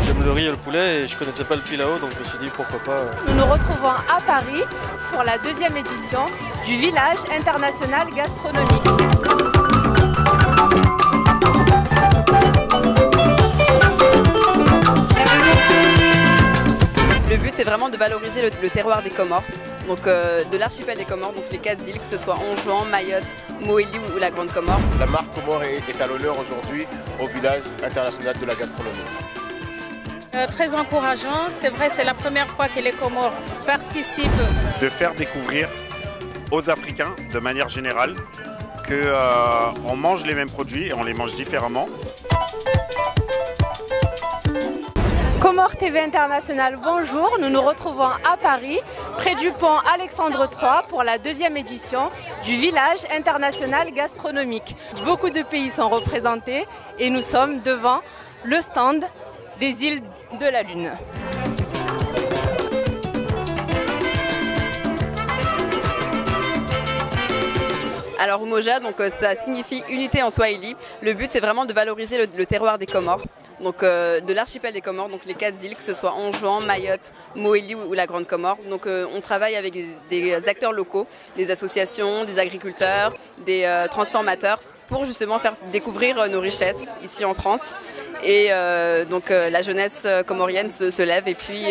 J'aime le riz et le poulet et je connaissais pas le pilao, donc je me suis dit pourquoi pas. Nous nous retrouvons à Paris pour la deuxième édition du Village international gastronomique. Le but, c'est vraiment de valoriser le terroir des Comores, donc de l'archipel des Comores, donc les 4 îles, que ce soit Anjouan, Mayotte, Mohéli ou la Grande Comore. La marque Comore est à l'honneur aujourd'hui au Village international de la gastronomie. Très encourageant, c'est vrai, c'est la première fois que les Comores participent. De faire découvrir aux Africains, de manière générale, qu'on mange les mêmes produits et on les mange différemment. Comores TV International, bonjour. Nous nous retrouvons à Paris, près du pont Alexandre III, pour la deuxième édition du Village international gastronomique. Beaucoup de pays sont représentés et nous sommes devant le stand des îles de la Lune. Alors Umoja, donc ça signifie unité en swahili. Le but, c'est vraiment de valoriser le terroir des Comores, donc de l'archipel des Comores, donc les 4 îles, que ce soit Anjouan, Mayotte, Mohéli ou la Grande Comore. Donc on travaille avec des acteurs locaux, des associations, des agriculteurs, des transformateurs, pour justement faire découvrir nos richesses ici en France. Et donc la jeunesse comorienne se lève et puis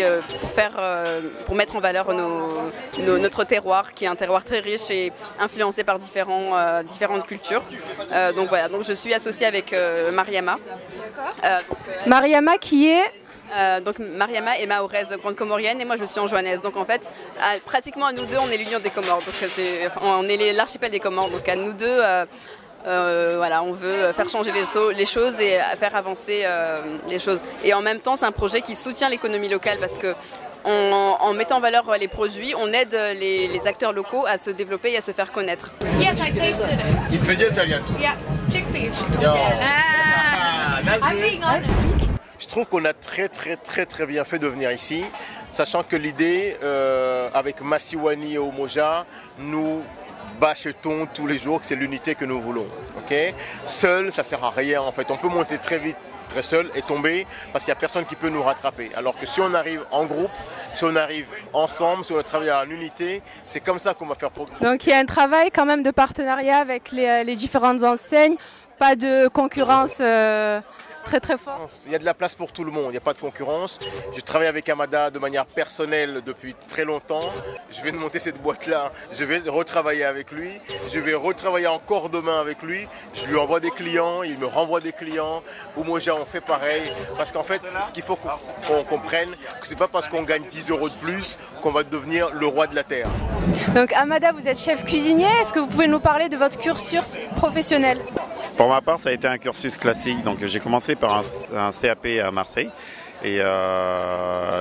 pour mettre en valeur notre terroir, qui est un terroir très riche et influencé par différentes cultures. Donc voilà, donc je suis associée avec Mariama. Mariama qui est donc Mariama est mahoraise, grande comorienne, et moi je suis anjouanaise. Donc en fait, pratiquement à nous deux, on est l'union des Comores. Donc on est l'archipel des Comores. Donc à nous deux, voilà, on veut faire changer les choses et faire avancer les choses. Et en même temps, c'est un projet qui soutient l'économie locale, parce que en mettant en valeur les produits, on aide les acteurs locaux à se développer et à se faire connaître. Yes, I tasted it. It's vegetarian too. Yeah, chickpeas. Yeah. I'm being honest. Je trouve qu'on a très bien fait de venir ici, sachant que l'idée, avec Masiwani et Umoja, nous bâchetons tous les jours que c'est l'unité que nous voulons. Okay? Seul, ça sert à rien en fait. On peut monter très vite, très seul et tomber parce qu'il n'y a personne qui peut nous rattraper. Alors que si on arrive en groupe, si on arrive ensemble, si on travaille en unité, c'est comme ça qu'on va faire progresser. Donc il y a un travail quand même de partenariat avec les différentes enseignes, pas de concurrence très fort. Il y a de la place pour tout le monde, il n'y a pas de concurrence. Je travaille avec Amada de manière personnelle depuis très longtemps. Je vais monter cette boîte-là, je vais retravailler avec lui. Je vais retravailler encore demain avec lui. Je lui envoie des clients, il me renvoie des clients. Umoja, on fait pareil. Parce qu'en fait, ce qu'il faut qu'on comprenne, que ce n'est pas parce qu'on gagne 10 € de plus qu'on va devenir le roi de la terre. Donc Amada, vous êtes chef cuisinier. Est-ce que vous pouvez nous parler de votre cursus professionnel ? Pour ma part, ça a été un cursus classique. Donc j'ai commencé par un CAP à Marseille et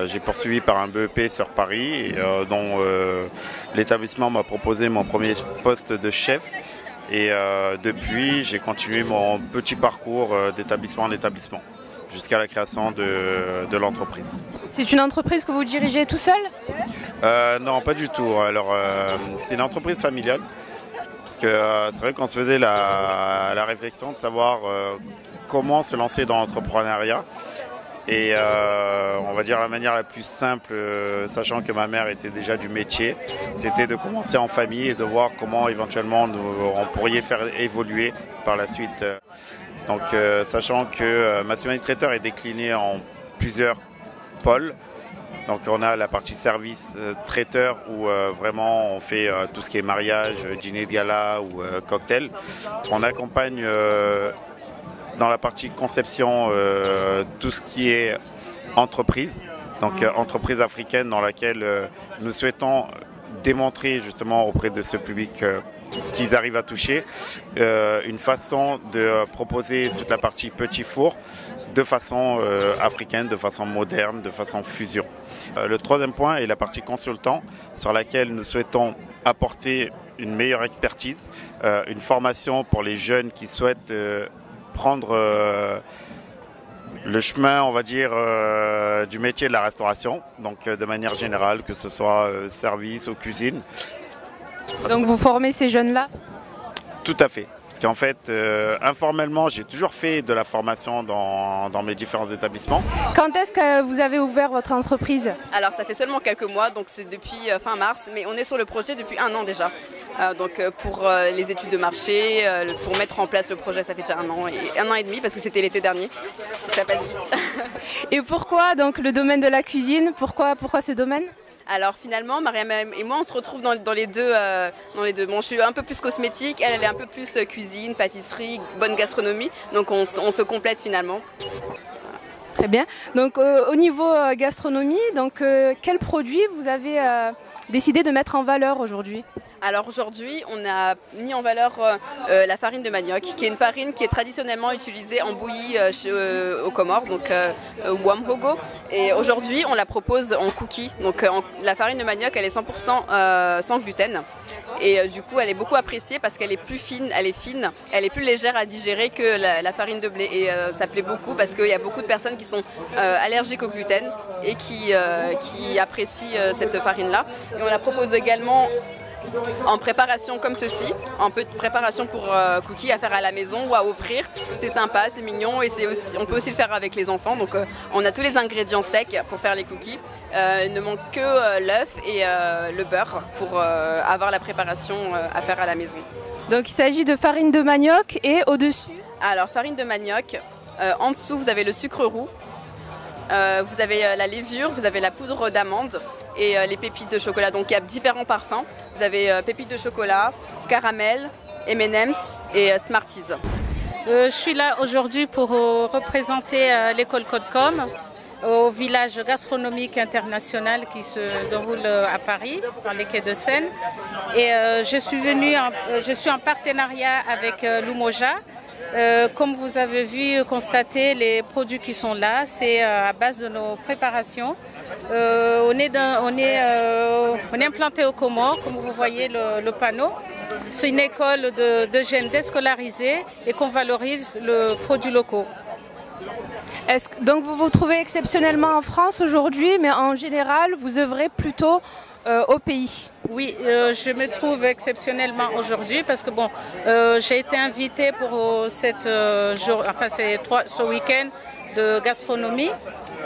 j'ai poursuivi par un BEP sur Paris, dont l'établissement m'a proposé mon premier poste de chef. Et depuis, j'ai continué mon petit parcours d'établissement en établissement jusqu'à la création de l'entreprise. C'est une entreprise que vous dirigez tout seul ? Non, pas du tout. Alors, c'est une entreprise familiale. Parce que c'est vrai qu'on se faisait la réflexion de savoir comment se lancer dans l'entrepreneuriat. Et on va dire la manière la plus simple, sachant que ma mère était déjà du métier, c'était de commencer en famille et de voir comment éventuellement on pourrait faire évoluer par la suite. Donc sachant que Masiwani Traiteur est décliné en plusieurs pôles. Donc on a la partie service traiteur où vraiment on fait tout ce qui est mariage, dîner de gala ou cocktail. On accompagne dans la partie conception tout ce qui est entreprise, donc entreprise africaine dans laquelle nous souhaitons démontrer justement auprès de ce public qu'ils arrivent à toucher une façon de proposer toute la partie petit four de façon africaine, de façon moderne, de façon fusion. Le troisième point est la partie consultant sur laquelle nous souhaitons apporter une meilleure expertise, une formation pour les jeunes qui souhaitent prendre le chemin, on va dire, du métier de la restauration, donc de manière générale, que ce soit service ou cuisine. Donc vous formez ces jeunes-là ? Tout à fait. Parce qu'en fait, informellement, j'ai toujours fait de la formation dans mes différents établissements. Quand est-ce que vous avez ouvert votre entreprise? Alors ça fait seulement quelques mois, donc c'est depuis fin mars, mais on est sur le projet depuis 1 an déjà. Donc pour les études de marché, pour mettre en place le projet, ça fait déjà 1 an et demi parce que c'était l'été dernier. Donc ça passe vite. Et pourquoi donc le domaine de la cuisine? Pourquoi ce domaine? Alors finalement, Mariam et moi, on se retrouve dans les deux. Bon, je suis un peu plus cosmétique, elle est un peu plus cuisine, pâtisserie, bonne gastronomie. Donc on se complète finalement. Très bien. Donc au niveau gastronomie, donc quels produits vous avez décidé de mettre en valeur aujourd'hui? Alors aujourd'hui, on a mis en valeur la farine de manioc, qui est une farine qui est traditionnellement utilisée en bouillie aux Comores, donc Wamhogo. Et aujourd'hui, on la propose en cookie. Donc la farine de manioc, elle est 100% sans gluten. Et du coup, elle est beaucoup appréciée parce qu'elle est plus fine, elle est plus légère à digérer que la farine de blé. Et ça plaît beaucoup parce qu'il y a beaucoup de personnes qui sont allergiques au gluten et qui apprécient cette farine-là. Et on la propose également en préparation comme ceci, un peu de préparation pour cookies à faire à la maison ou à offrir. C'est sympa, c'est mignon et on peut aussi le faire avec les enfants. Donc on a tous les ingrédients secs pour faire les cookies. Il ne manque que l'œuf et le beurre pour avoir la préparation à faire à la maison. Donc il s'agit de farine de manioc et au-dessus? Alors farine de manioc, en dessous vous avez le sucre roux, vous avez la levure, vous avez la poudre d'amande et les pépites de chocolat. Donc il y a différents parfums. Vous avez pépites de chocolat, caramel, M&M's et Smarties. Je suis là aujourd'hui pour représenter l'école Codecom au village gastronomique international qui se déroule à Paris, dans les quais de Seine. Et je suis en partenariat avec l'Umoja. Comme vous avez vu, constater les produits qui sont là, c'est à base de nos préparations. On est implanté aux Comores, comme vous voyez le panneau. C'est une école de jeunes déscolarisés et qu'on valorise le produit locaux. Donc vous vous trouvez exceptionnellement en France aujourd'hui, mais en général, vous œuvrez plutôt au pays? Oui, je me trouve exceptionnellement aujourd'hui parce que bon, j'ai été invitée pour ce week-end de gastronomie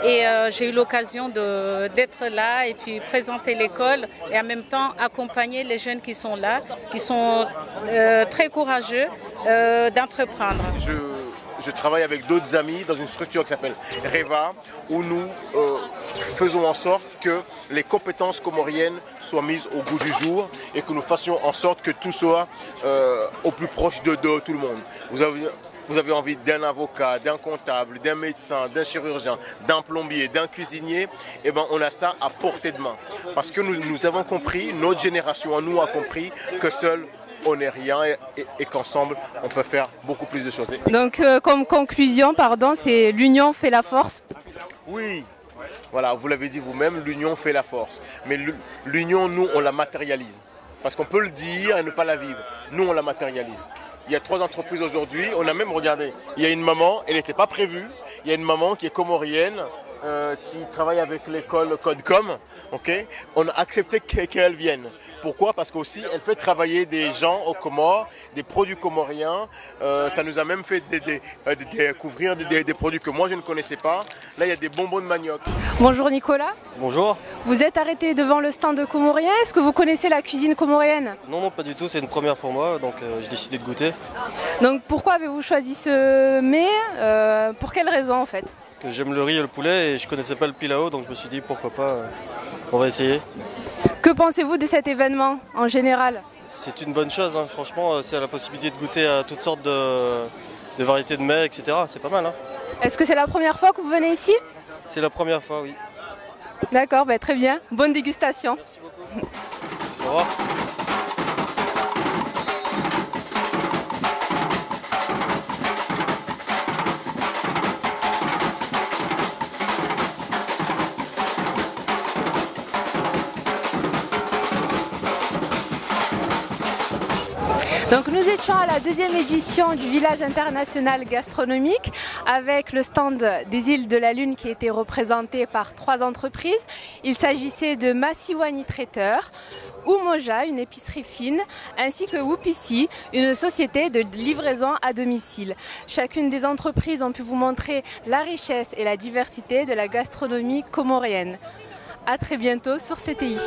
et j'ai eu l'occasion d'être là et puis présenter l'école et en même temps accompagner les jeunes qui sont là, qui sont très courageux d'entreprendre. Je travaille avec d'autres amis dans une structure qui s'appelle REVA, où nous faisons en sorte que les compétences comoriennes soient mises au goût du jour et que nous fassions en sorte que tout soit au plus proche de tout le monde. Vous avez envie d'un avocat, d'un comptable, d'un médecin, d'un chirurgien, d'un plombier, d'un cuisinier, et ben on a ça à portée de main. Parce que nous avons compris, notre génération à nous a compris que seul on n'est rien et qu'ensemble on peut faire beaucoup plus de choses. Donc comme conclusion, c'est l'union fait la force. Oui, voilà, vous l'avez dit vous-même, l'union fait la force. Mais l'union, nous, on la matérialise. Parce qu'on peut le dire et ne pas la vivre. Nous, on la matérialise. Il y a 3 entreprises aujourd'hui, on a même regardé. Il y a une maman, elle n'était pas prévue. Il y a une maman qui est comorienne, qui travaille avec l'école Codecom. Okay, on a accepté qu'elle vienne. Pourquoi? Parce qu'aussi, elle fait travailler des gens aux Comores, des produits comoriens. Ça nous a même fait découvrir des produits que moi je ne connaissais pas. Là, il y a des bonbons de manioc. Bonjour Nicolas. Bonjour. Vous êtes arrêté devant le stand comorien. Est-ce que vous connaissez la cuisine comorienne? Non, pas du tout. C'est une première pour moi, donc j'ai décidé de goûter. Donc pourquoi avez-vous choisi ce mets? Pour quelle raison en fait? Parce que j'aime le riz et le poulet et je connaissais pas le pilao, donc je me suis dit pourquoi pas, on va essayer. Que pensez-vous de cet événement en général? C'est une bonne chose, hein. Franchement, c'est la possibilité de goûter à toutes sortes de variétés de mets, etc. C'est pas mal. Hein. Est-ce que c'est la première fois que vous venez ici? C'est la première fois, oui. D'accord, très bien. Bonne dégustation. Merci beaucoup. Au revoir. Donc nous étions à la deuxième édition du village international gastronomique avec le stand des îles de la Lune qui était représenté par 3 entreprises. Il s'agissait de Masiwani Traiteur, Umoja, une épicerie fine, ainsi que Wupisi, une société de livraison à domicile. Chacune des entreprises ont pu vous montrer la richesse et la diversité de la gastronomie comorienne. À très bientôt sur CTI.